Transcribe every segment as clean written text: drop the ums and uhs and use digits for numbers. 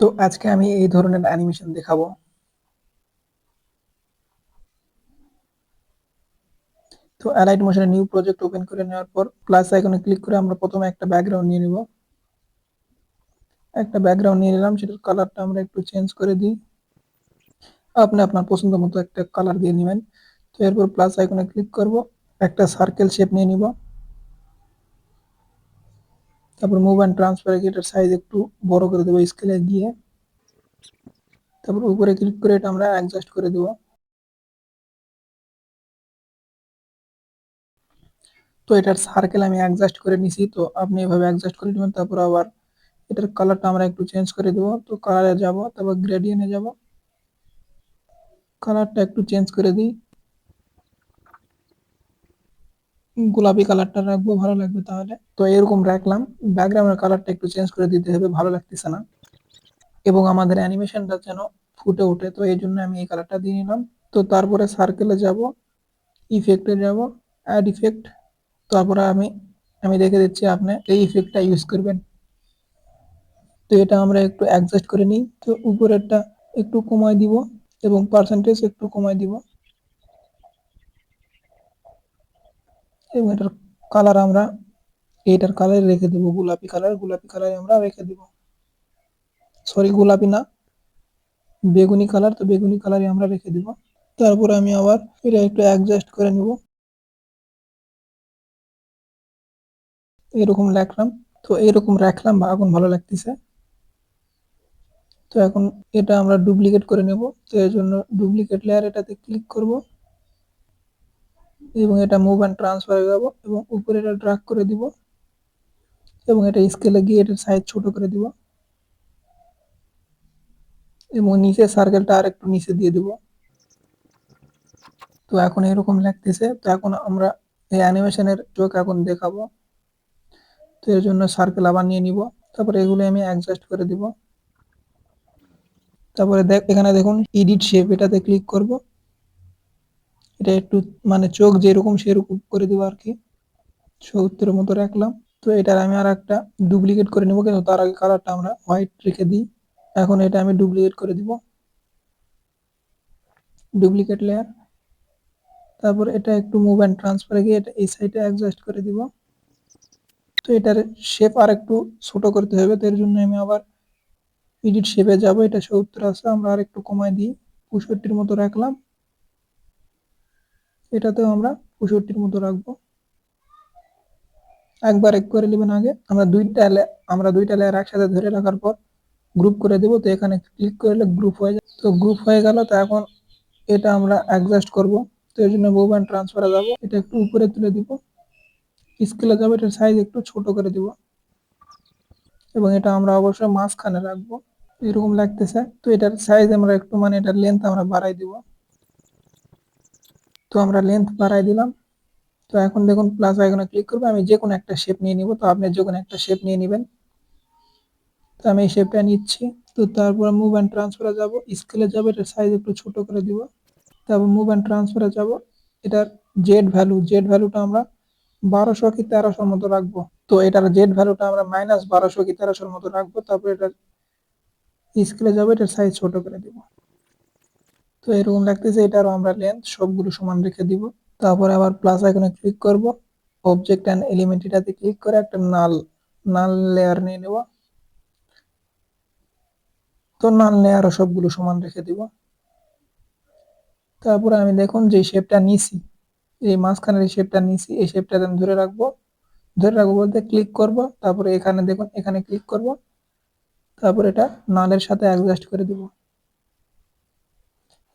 তো আজকে আমি এই ধরনের অ্যানিমেশন দেখাবো। তো অ্যালাইট মোশনে নিউ প্রজেক্ট ওপেন করে নেওয়ার পর প্লাস আইকনে ক্লিক করে আমরা প্রথমে একটা ব্যাকগ্রাউন্ড নিয়ে নিব। একটা ব্যাকগ্রাউন্ড নিয়ে নিলাম, সেটার কালারটা আমরা একটু চেঞ্জ করে দিই। আপনি আপনার পছন্দ মতো একটা কালার দিয়ে নেবেন। তো এরপর প্লাস আইকনে ক্লিক করব, একটা সার্কেল শেপ নিয়ে নিব। তারপর মুভ অ্যান্ড ট্রান্সফার এটার সাইজ একটু বড় করে দেবো স্কেলে গিয়ে। তারপর উপরে ক্লিক করে এটা আমরা অ্যাডজাস্ট করে দেবো। তো এটার সার্কেল আমি অ্যাডজাস্ট করে নিছি, তো আপনি এভাবে অ্যাডজাস্ট করে নেবেন। তারপর আবার এটার কালারটা আমরা একটু চেঞ্জ করে দেবো। তো কালারে যাব, তারপর গ্রেডিয়েন্টে যাব, কালারটা একটু চেঞ্জ করে দিই। গোলাপি কালারটা রাখবো, ভালো লাগবে তাহলে। তো এরকম রাখলাম। ব্যাকগ্রাউন্ডের কালারটা একটু চেঞ্জ করে দিতে হবে, ভালো লাগতেছে না। এবং আমাদের অ্যানিমেশনটা যেন ফুটে ওঠে, তো এই জন্য আমি এই কালারটা দিয়ে নিলাম। তো তারপরে সার্কেলে যাব, ইফেক্টে যাব, অ্যাড ইফেক্ট। তারপরে আমি আমি দেখে দিচ্ছি আপনি এই ইফেক্টটা ইউজ করবেন। তো এটা আমরা একটু অ্যাডজাস্ট করে নিই। তো উপরেরটা একটু কমায় দিব এবং পার্সেন্টেজ একটু কমায় দিব। এবং এটার কালার আমরা এটার কালার রেখে দেবো গোলাপি কালার। গোলাপি কালার আমরা রেখে দেবো, সরি গোলাপি না, বেগুনি কালার। তো বেগুনি কালারই আমরা রেখে দিব। তারপরে আমি আবার এটা একটু অ্যাডজাস্ট করে নিব। এরকম রাখলাম। তো এরকম রাখলাম বা এখন ভালো লাগতেছে। তো এখন এটা আমরা ডুপ্লিকেট করে নেব। তো এর জন্য ডুপ্লিকেট লেয়ার এটাতে ক্লিক করব এবং এটা মুভ অ্যান্ড ট্রান্সফার যাব এবং উপরে এটা ড্রাগ করে দিব এবং এটা স্কেলে গিয়ে এটার সাইজ ছোট করে দিব এবং নিচে সার্কেলটা আর একটু নিচে দিয়ে দিব। তো এখন এরকম লাগতেছে। তো এখন আমরা এই অ্যানিমেশনের চোখ এখন দেখাবো। তো এর জন্য সার্কেল আবার নিয়ে নিব। তারপরে এগুলো আমি অ্যাডজাস্ট করে দিব। তারপরে এখানে দেখুন এডিট শেপ, এটাতে ক্লিক করব। এটা একটু মানে চোখ যেরকম সেরকম করে দিব আর কি, সত্তরের মতো রাখলাম। তো এটার আমি আর একটা ডুপ্লিকেট করে নেব, কিন্তু তার আগে কালারটা আমরা হোয়াইট রেখে দিই। এখন এটা আমি ডুপ্লিকেট করে দিব, ডুপ্লিকেট লেয়ার। তারপর এটা একটু মুভ অ্যান্ড ট্রান্সফারে গিয়ে এটা এই সাইডে অ্যাডজাস্ট করে দিব। তো এটার শেপ আর একটু ছোট করতে হবে, তো এর জন্য আমি আবার এডিট শেপে যাব। এটা 70 আছে, আমরা আর একটু কমায় দিই, 65 মতো রাখলাম। এটাতেও আমরা 65 মতো রাখবো। একবার এক করে নেবেন আগে। আমরা দুইটা লেয়ার একসাথে ধরে রাখার পর গ্রুপ করে দেব। তো এখানে ক্লিক করলে গ্রুপ হয়ে যায়। তো গ্রুপ হয়ে গেল। তো এখন এটা আমরা অ্যাডজাস্ট করব। তো এর জন্য মুভ অ্যান্ড ট্রান্সফারে যাব, এটা একটু উপরে তুলে দিব, স্কেলে যাবো, এটার সাইজ একটু ছোট করে দিব এবং এটা আমরা অবশ্যই মাঝখানে রাখবো। এরকম লাগতেছে। তো এটার সাইজ আমরা একটু মানে এটার লেন্থ আমরা বাড়াই দিব। তো আমরা লেন্থ বাড়াই দিলাম। তো এখন দেখুন প্লাস আইকনে ক্লিক করবো, আমি যে কোনো একটা শেপ নিয়ে নিব। তো আপনি যে কোনো একটা শেপ নিয়ে নেবেন। তো আমি এই শেপটা নিচ্ছি। তো তারপর মুভ অ্যান্ড ট্রান্সফারে যাব, স্কেলে যাব, এটার সাইজ একটু ছোট করে দিব। তারপর মুভ অ্যান্ড ট্রান্সফারে যাব, এটার জেড ভ্যালুটা আমরা 1200 কি 1300 মতো রাখবো। তো এটার জেড ভ্যালুটা আমরা -1200 কি 1300 মতো রাখবো। তারপর এটার স্কেলে যাবো, এটার সাইজ ছোট করে দিব। তো এরকম লাগতেছে। এটারও আমরা লেন্থ সবগুলো সমান রেখে দিব। তারপরে আবার প্লাস আইকনে ক্লিক করব, অবজেক্ট অ্যান্ড এলিমেন্ট এটাতে ক্লিক করে একটা নাল নাল লেয়ার নিয়ে নেব। তো নাল লেয়ারও সবগুলো সমান রেখে দিব। তারপরে আমি দেখুন যে শেপটা নিছি, এই মাঝখানের এই শেপটা নিছি, এই শেপটা আমি ধরে রাখবো বলতে ক্লিক করব। তারপরে এখানে দেখুন, এখানে ক্লিক করব। তারপর এটা নালের সাথে অ্যাডজাস্ট করে দিব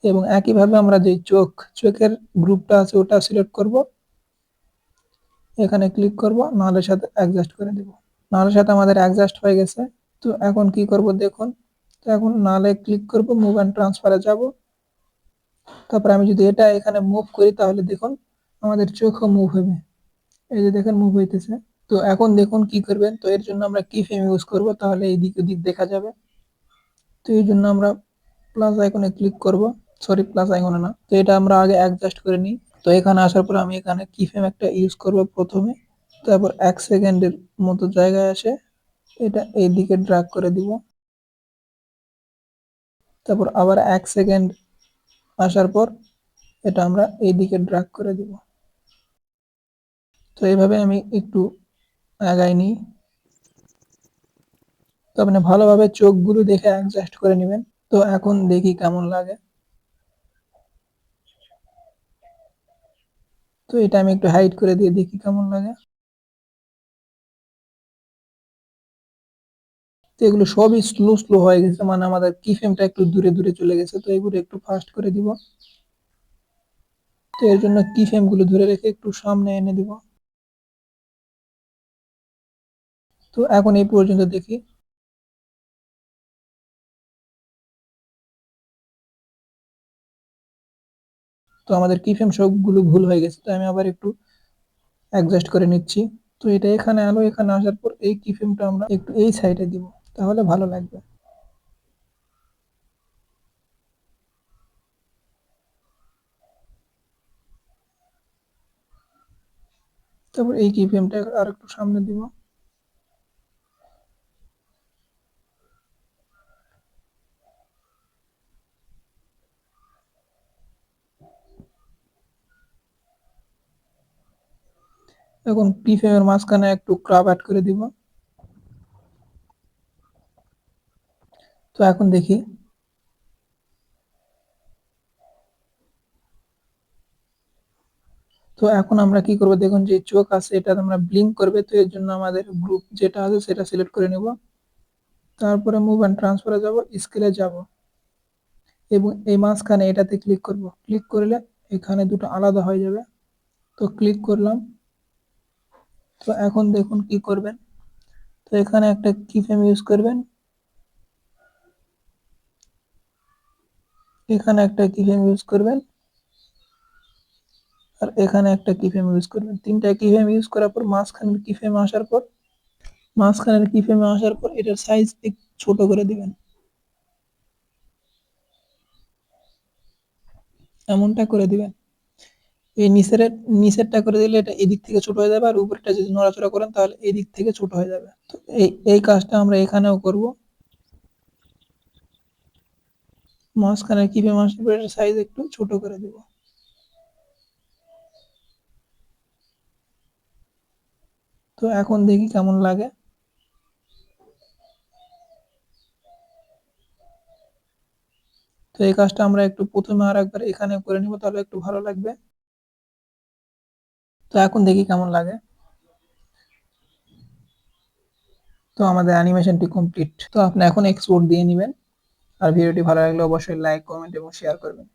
এবং একইভাবে আমরা যে চোখের গ্রুপটা আছে ওটা সিলেক্ট করব, এখানে ক্লিক করব, নালের সাথে অ্যাডজাস্ট করে দিব। নালের সাথে আমাদের অ্যাডজাস্ট হয়ে গেছে। তো এখন কি করব দেখুন। তো এখন নালে ক্লিক করব, মুভ অ্যান্ড ট্রান্সফারে যাব। তারপর আমি যদি এটা এখানে মুভ করি তাহলে দেখুন আমাদের চোখও মুভ হবে। এই যে দেখেন মুভ হইতেছে। তো এখন দেখুন কি করবেন। তো এর জন্য আমরা কি ফ্রেম ইউজ করব, তাহলে এই দিক ওদিক দেখা যাবে। তো এই জন্য আমরা প্লাস আইকনে ক্লিক করব, সরি প্লাস আইকনে না, তো এটা আমরা আগে অ্যাডজাস্ট করে নিই। তো এখানে আসার পর আমি এখানে কি ফ্রেম একটা ইউজ করব প্রথমে। তারপর 1 সেকেন্ডের মতো জায়গায় আসে এটা এই দিকে ড্রাগ করে দিব। তারপর আবার 1 সেকেন্ড আসার পর এটা আমরা এইদিকে ড্র্যাগ করে দিব। তো এইভাবে আমি একটু আগাই নিই। তো আপনি ভালোভাবে চোখগুলো দেখে অ্যাডজাস্ট করে নেবেন। তো এখন দেখি কেমন লাগে। তো এটা আমি একটু হাইড করে দিয়ে দেখি কেমন লাগে। তো এগুলো সবই স্লো হয়ে গেছে, মানে আমাদের কি ফ্রেমটা একটু দূরে চলে গেছে। তো এগুলো একটু ফাস্ট করে দিব। তো এর জন্য কি ফ্রেম গুলো ধরে রেখে একটু সামনে এনে দিব। তো এখন এই পর্যন্ত দেখি। তো আমাদের কি ফ্রেম সবগুলো ভুল হয়ে গেছে। তো আমি আবার একটু অ্যাডজাস্ট করে নিচ্ছি। তো এটা এখানে আলো, এখানে আসার পর এই কি ফ্রেমটা আমরা একটু এই সাইডে দিব, তাহলে ভালো লাগবে। তারপর এই কি ফ্রেমটা আর একটু সামনে দিব। এখন কি ফ্রেমের মাঝখানে একটু ক্রাব অ্যাড করে দিব। তো এখন দেখি। তো এখন আমরা কি করব, দেখুন যে চোখ আছে এটা আমরা ব্লিঙ্ক করবে। তো এর জন্য আমাদের গ্রুপ যেটা আছে সেটা সিলেক্ট করে নেব। তারপরে মুভ অ্যান্ড ট্রান্সফারে যাব, স্কেলে যাব এবং এই মাঝখানে এটাতে ক্লিক করব। ক্লিক করলে এখানে দুটো আলাদা হয়ে যাবে। তো ক্লিক করলাম। তো এখন দেখুন কি করবেন। তো এখানে একটা কি ফ্রেম ইউজ করবেন, এখানে একটা কি ফ্রেম ইউজ করবেন, আর এখানে একটা কি ফ্রেম ইউজ করবেন। তিনটা কি ফ্রেম ইউজ করার পর মাঝখানের কি ফ্রেম আসার পর, মাঝখানের কি ফ্রেমে আসার পর এটার সাইজ একটু ছোট করে দিবেন। এমনটা করে দিবেন। এই নিচেরটা করে দিলে এটা এদিক থেকে ছোট হয়ে যাবে, আর উপরটা যদি নড়াচড়া করেন তাহলে এদিক থেকে ছোট হয়ে যাবে। তো এই কাজটা আমরা এখানেও করব। মাঝখানের কি ফ্রেম আসার পর এটার সাইজ একটু ছোট করে দেব। তো এখন দেখি কেমন লাগে। তো এই কাজটা আমরা একটু প্রথমে আর একবার এখানে করে নিব, তাহলে একটু ভালো লাগবে। তো এখন দেখি কেমন লাগে। তো আমাদের অ্যানিমেশনটি কমপ্লিট। তো আপনি এখন এক্সপোর্ট দিয়ে নেবেন। আর ভিডিওটি ভালো লাগলে অবশ্যই লাইক, কমেন্ট এবং শেয়ার করবেন।